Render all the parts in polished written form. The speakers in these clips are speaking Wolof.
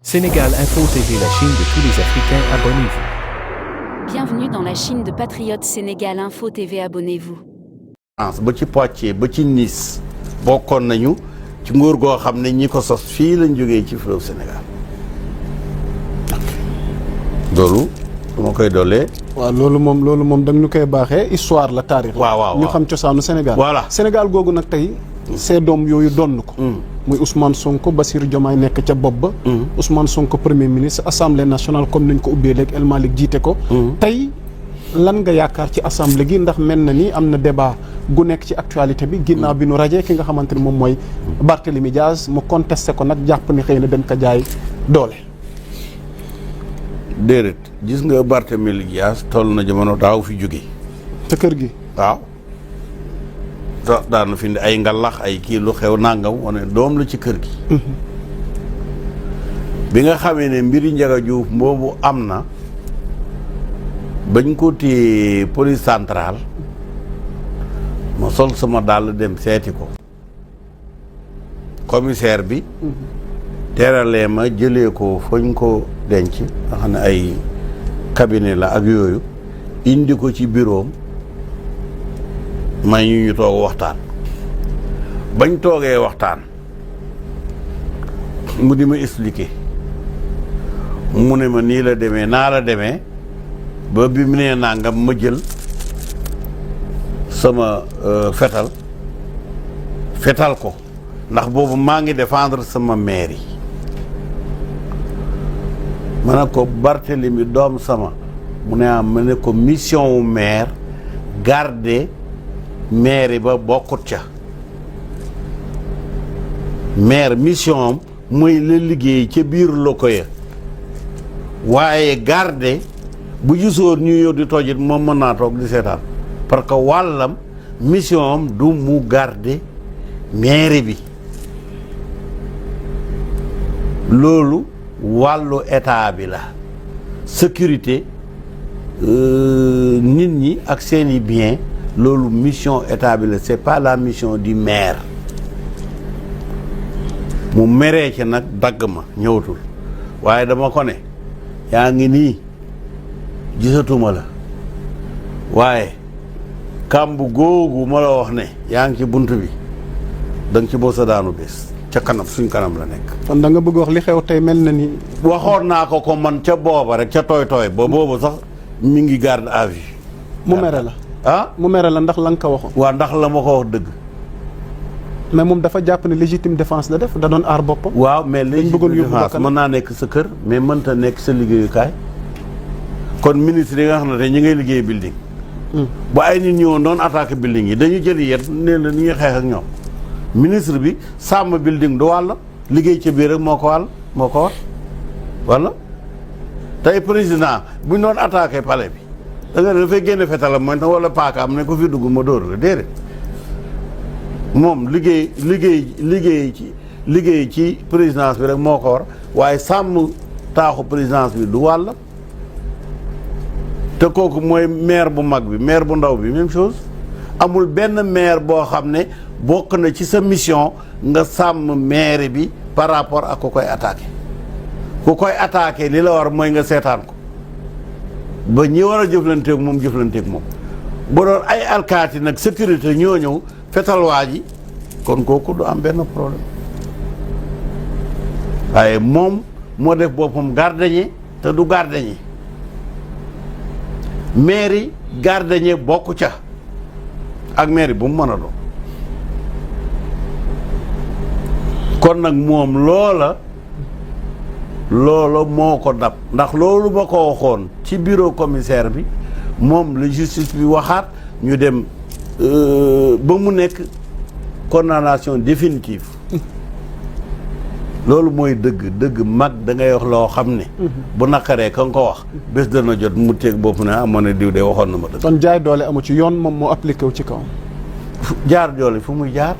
Sénégal Info TV, la Chine de tous les Africains, abonnez-vous. Bienvenue dans la Chine de patriotes Sénégal Info TV, abonnez-vous. ba ci Poitiers ba ci Nice bokkoon nañu ci nguur goo xam ne ñi ko sos fii lañ jógee ci fleuve Sénégal loolu du ma koy doolee. waaw loolu moom da ñu koy baaxee histoire la taarix. waaw ñu xam cosaanu Sénégal. voilà Sénégal googu nag tey. see doom yooyu donn ko. muy Ousmane Sonko Bassirou Diomaye nekk ca bopp ba. Ousmane Sonko premier ministre assemblée nationale comme nañ ko ubbee léegi El Malick jiite ko. tey lan nga yaakaar ci assemblée gi ndax mel na ni am na débat gu nekk ci actualité bi. ginnaaw bi nu rajee ki nga xamante ni moom mooy Barthélémy Diaz mu contesté ko nag jàpp ni xëy na dañ ko jaay doole. déedéet gis nga Barthélémy Diaz toll na jamono daaw fi jóge te kër gi. waaw daan na fi indi ay ngalax ay kii lu xew nangam wane doom la ci kër gi. bi nga xamee ne mbiri Ndiaga Diouf boobu am na bañ ko téye police centrale ma sol sama dàll dem seeti ko commissaire bi teeralee ma jëlee ko fañ ko denc nga xam ne ay cabinet la ak yooyu indi ko ci bureau may ñu toog waxtaan bañ toogee waxtaan mu di ma expliquer mu ne ma nii la demee naa la demee ba bi mu nee nangam ma jël sama fetal ko ndax boobu maa ngi défendre sama maire yi ma ne ko Barthélemy doom sama mu ne am ma ne ko mission wu maire garder maire ba bokkut ca maire mission am mooy la liggéey ca biir loko ya waaye garder bu gisoon ñu yow di tojit moom mën naa toog di seetaan parce que wàllam mission am du mu garder maire bi loolu wàllu état bi la sécurité nit ñi ak seeni bien loolu mission état bi la c'est pas la mission du maire mu meree ci nag dagg ma ñëwatul waaye dama ko ne yaa ngi nii gisatuma la waaye kàmb googu ma la wax ne yaa ngi ci bunt bi da nga ci boo sa daanu bés ca kanam suñ kanam la nekk. kon da nga bëgg wax li xew tey mel na ni. waxoon naa ko man ca booba rek ca tooy ba boobu sax mi ngi garde à vue. mu mere la. ah mu mere la ndax la nga ko waxoon. waaw ndax la ma ko wax dëgg. mais moom dafa jàpp ne légitime défense la def da doon aar boppam. waaw mais légitime défense bakkanam mën naa nekk sa kër mais mënta nekk sa liggéeyukaay. kon ministre yi nga xam ne tey ñu ngay liggéey building. bu ay nit ñëwoon doon attaqué building yi dañu jëli yet nee na ni ñuy xeex ak ñoom. ministre bi sàmm building du wàll liggéey ca biir rek moo ko war wala tey président bu ñu doon attaqué palais bi da nga ne dafay génne fetalam mooy wala paaka am ne ko fi dugg ma dóor la déedéet moom liggéey ci présidence bi rek moo ko war waaye sàmm taaxu présidence bi du wàll te kooku mooy maire bu mag bi maire bu ndaw bi même chose amul benn maire boo xam ne bokk na ci sa mission nga sàmm maire bi par rapport ak ku koy attaqué li la war mooy nga seetaan ko ba ñi war a jëflanteeg moom bu doon ay alkaati nag sécurité ñoo ñëw fetal waa ji kon kooku du am benn problème waaye moom moo def boppam gardien te du gardien maire yi gardien bokku ca ak maire bu mu mën a doon kon nag moom loola moo ko dab ndax loolu ba ko waxoon ci bureau commissaire bi moom la justice bi waxaat ñu dem ba mu nekk condamnation définitive loolu mooy dëgg mag da ngay wax loo xam ne bu naqaree ka nga ko wax bés dana jot mu teeg bopp ne amoon na diw de waxoon na ma dëgg kon jaay doole amu ci yoon moom moo appliqué wu ci kawam jaar doole fu muy jaar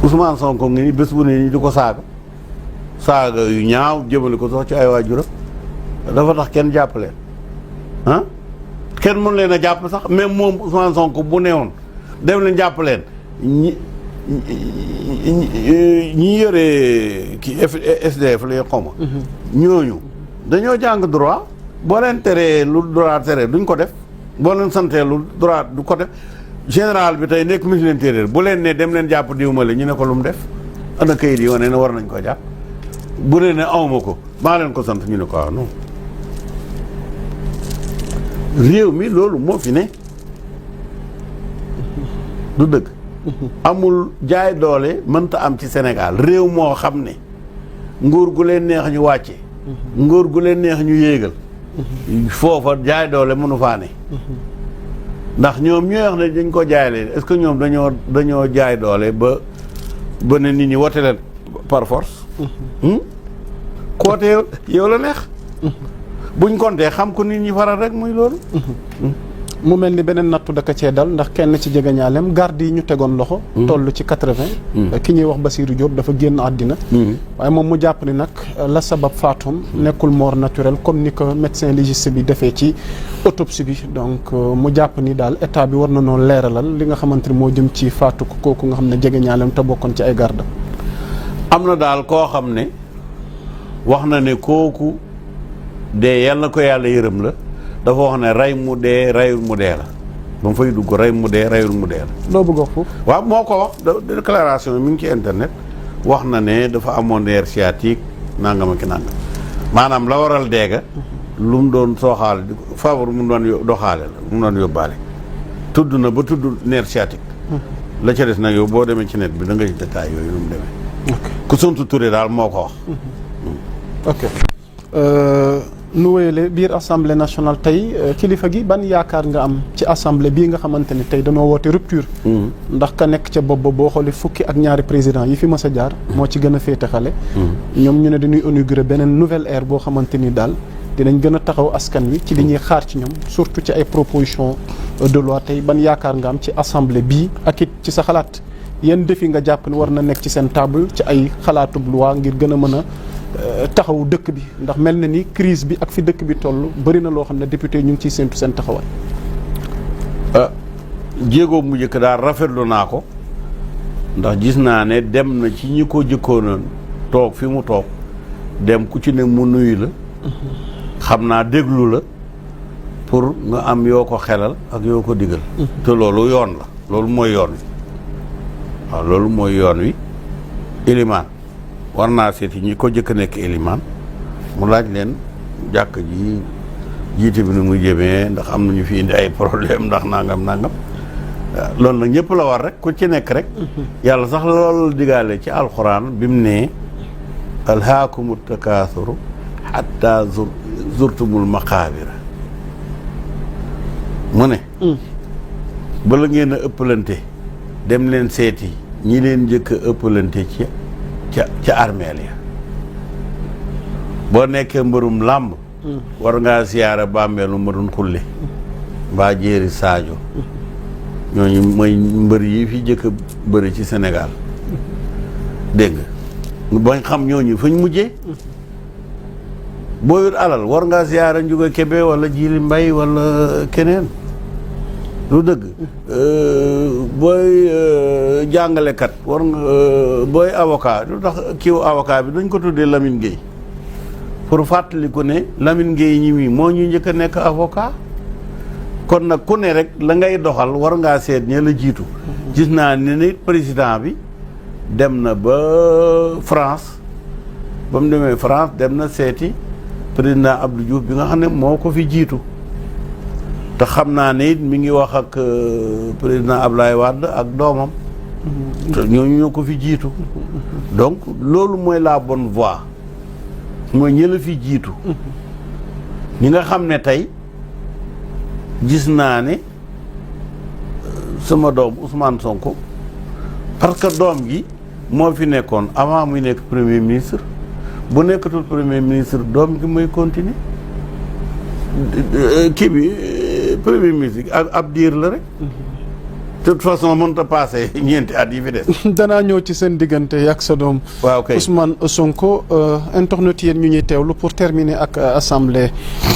Ousmane Sonko ngi ni bés bu ne ni di ko saaga yu ñaaw jëmale ko sax ci ay waajuram dafa tax kenn jàpp leen kenn mën leen a jàpp sax même moom Ousmane Sonko bu newoon dem leen jàpp leen ñi yore ki SDF lay xawma ñooñu dañoo jàng droit boo leen teree lu droit tere duñ ko def boo leen santee lu droit du ko def général bi tey nekk ministre de l'Intérieur bu leen ne dem leen jàpp diwmale ñu ne ko lu mu def ana kayit yi wane ne war nañ ko jàpp bu leen ne awma ko maa leen ko sant ñu ne ko waaw non réew mi loolu moo fi ne du dëgg amul jaay doole mënta am ci Sénégal réew moo xam ne nguur gu leen neex ñu wàcce nguur gu leen neex ñu yéegal foofa jaay doole mënu faa ne ndax ñoom ñooy wax ne dañ ko jaay leen est-ce que ñoom dañoo jaay doole ba ne nit ñi wote leen par force ku wote yow la neex buñ kontee xam ko nit ñi faral rek muy loolu mu mel ni beneen nattu daka cee dal ndax kenn ci jegeñaaleem garde yi ñu tegoon loxo toll ci 80 ki ñuy wax Bassirou Diop dafa génn àddina waaye moom mu jàpp ni nag la sabab faatoom nekkul mort naturelle comme ni ko médecin légiste bi defee ci autopsie bi donc mu jàpp ni daal état bi war na noonu leeralal li nga xamante ni moo jëm ci faatu kooku nga xam ne jegeñaaleem te bokkoon ci ay garde am na daal koo xam ne wax na ne kooku dee yal na ko yàlla yërëm la dafa wax ne rey mu dee reyul mu dee la ba mu fay dugg rey mu dee reyul mu dee la. loo bëgg wax foofu. waaw moo ko wax déclaration mi ngi ci internet wax na ne dafa amoon nerf sciatique nangam ak nangam maanaam la waral deega lu mu doon sooxaale favre mu doon doxaale la mu doon yóbbaale tudd na ba tudd nerf sciatique la ca des nag yow boo demee ci net bi da nga ci détail yooyu lu mu demee. ku Sontu Touré daal moo ko wax. ok. nu wéyale biir assemblée nationale tey kilifa gi ban yaakaar nga am ci assemblée bii nga xamante ni tey dañoo woote rupture. ndax ka nekk ca bopp ba boo xoolee fukki ak ñaari président yi fi mës a jaar. moo ci gën a féete xale. ñoom ñu ne dañuy inaugurer beneen nouvelle ère boo xamante ni daal dinañ gën a taxaw askan wi ci li ñuy xaar ci ñoom surtout ci ay proposition de loi tey ban yaakaar nga am ci assemblée bii ak it ci sa xalaat yan défi nga jàpp ni war na nekk ci seen table ci ay xalaatub loi ngir gën a mën a. taxaw dëkk bi ndax mel na ni crise bi ak fi dëkk bi toll bëri na loo xam ne député ñu ngi ciy séntu seen taxawaay. jéego mu njëkk daal rafetlu naa ko ndax gis naa ne dem na ci ñi ko jëkkoonoon toog fi mu toog dem ku ci ne mu nuyu la. xam naa déglu la pour nga am yoo ko xelal ak yoo ko digal. te loolu yoon la loolu mooy yoon wi waaw loolu mooy yoon wi ilimaan war naa seeti ñi ko jëkk nekk élimaan mu laaj leen jàkk ji jiite bi nu muy jëmee ndax am nañu fi indi ay problème ndax nangam loolu nag ñëpp la war rek ku ci nekk rek yàlla sax loolu digaale ci alxuraan bi mu ne alhaakumu takaasuru hatta zurtumul maqaabira mu ne bala ngeen a ëppalante dem leen seeti ñi leen njëkk a ëppalante ca armeel ya boo nekkee mbërum làmb war ngaa siyaara bàmmeelu Madun Xulle mbaa Jéeri Sadio ñooñu mooy mbër yi fi jëkk a bëri ci Sénégal dégg nga bañ xam ñooñu fañ mujjee boo yor alal war ngaa siyaara Njuga Kebe wala Jili Mbay wala keneen lu dëgg booy jàngalekat war nga booy avocat lu tax kiiw avocat bi dañ ko tuddee Lamine Gueye pour fàttali ko ne Lamine Gueye ñi mi moo ñu njëkk a nekk avocat kon nag ku ne rek la ngay doxal war ngaa seet ña la jiitu gis naa ne nit président bi dem na ba France ba mu demee France dem na seeti président Abdou Diouf bi nga xam ne moo ko fi jiitu te xam naa ne it mi ngi wax ak président Ablaye Wade ak doomam te ñooñu ñoo ko fi jiitu donc loolu mooy la bonne voie mooy ñi la fi jiitu ñi nga xam ne tey gis naa ne sama doom Ousmane Sonko parce que doom gi moo fi nekkoon avant muy nekk premier ministre bu nekkatul premier ministre doom gi mooy continuer kii bi premier ministre ak ab diir la rek toute façon mënut a passé ñeenti at yi fi des. danaa ñëw ci seen diggante ak sa doom. waaw kay Ousmane Sonko internet yéen ñu ñuy teewlu pour terminer ak assemblée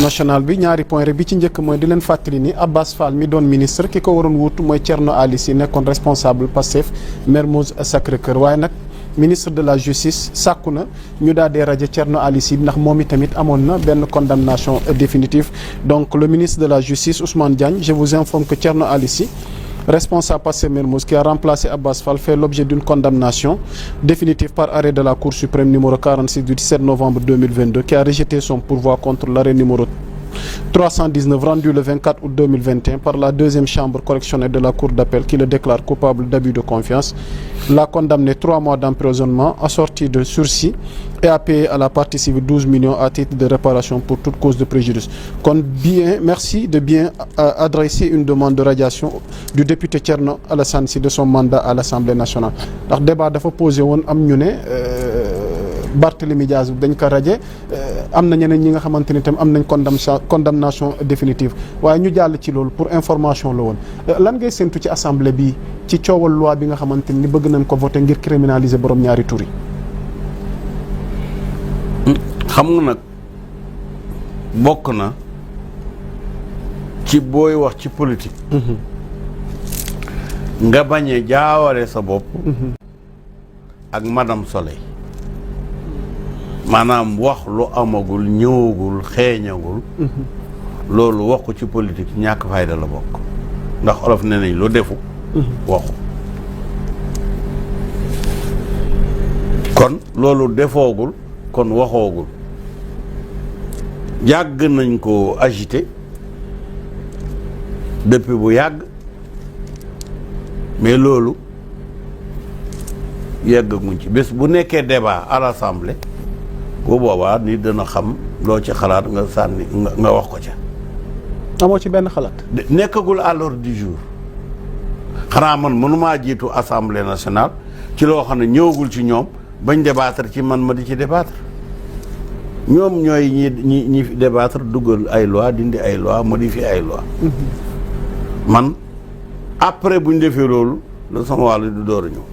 nationale bi ñaari point rek bi ci njëkk mooy di leen fàttali ni Abbas Fall mi doon ministre ki ko waroon wuutu mooy Thierno Ali Sy nekkoon responsable Pastef Mermoz Sacré-Cœur waaye nag ministre de la justice sàkku na ñu daal di rajo Thierno Ali Sy ndax moom itamit amoon na benn condamnation définitive donc le ministre de la justice Ousmane Diagne je vous informe que Thierno Ali Sy responsable Pastef Mermoz qui a remplacé Abbas Fall fait l'objet d'une condamnation définitive par arrêt de la Cour suprême numéro 46 du 17 novembre 2022 qui a rejeté son pourvoi contre l'arrêt numéro 319 rendu le 24 août 2021 par la deuxième chambre correctionnelle de la Cour d'appel qui le déclare coupable d'abus de confiance, l'a condamné 3 mois d'emprisonnement assorti de sursis et a payé à la partie civile 12 millions à titre de réparation pour toute cause de préjudice. Merci de bien adresser une demande de radiation du député Thierno Alassane Sy de son mandat à l'Assemblée nationale. ndax débat dafa posé woon am ñu ne Barthélémy Diaz dañ ko raje am na ñeneen ñi nga xamante ni tam am nañ condamnation définitive waaye ñu jàll ci loolu pour information la woon lan ngay séntu ci assemblée bi ci coowal loi bi nga xamante ni bëgg nañ ko voter ngir criminaliser borom ñaari tur yi. xam nga nag bokk na ci booy wax ci politique. nga bañee jaawale sa bopp. ak Madame Soleil. maanaam wax lu amagul ñëwagul xeeñagul. loolu wax ko ci politique ñàkk fayda la bokk ndax olof nee nañ lu defu. waxu kon loolu defoogul kon waxoogul yàgg nañ ko agité depuis bu yàgg mais loolu yeggaguñ ci bés bu nekkee débat à l'Assemblée bu boobaa nit dana xam loo ci xalaat nga sànni nga wax ko ca. amoo ci benn xalaat. nekkagul à l'ordre du jour xanaa man mënumaa jiitu assemblée nationale ci loo xam ne ñëwagul ci ñoom bañ débattre ci man ma di ci débattre ñoom ñooy ñi débattre dugal ay loi dindi ay loi modifier ay loi man après buñ defee loolu la sama wàllu du door a ñëw.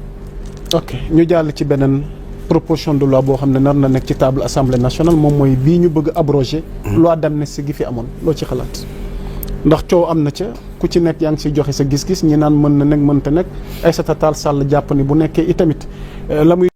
ok ñu jàll ci beneen proposition de loi boo xam ne nar na nekk ci table assemblée nationale moom mooy bii ñu bëgg abroger loi d'amnistie gi fi amoon loo ci xalaat ndax coow am na ca ku ci nekk yaa ngi siy joxe sa gis-gis ñi naan mën na nekk mënta nekk Aïssata Tall Sall jàpp ni bu nekkee itamit la muy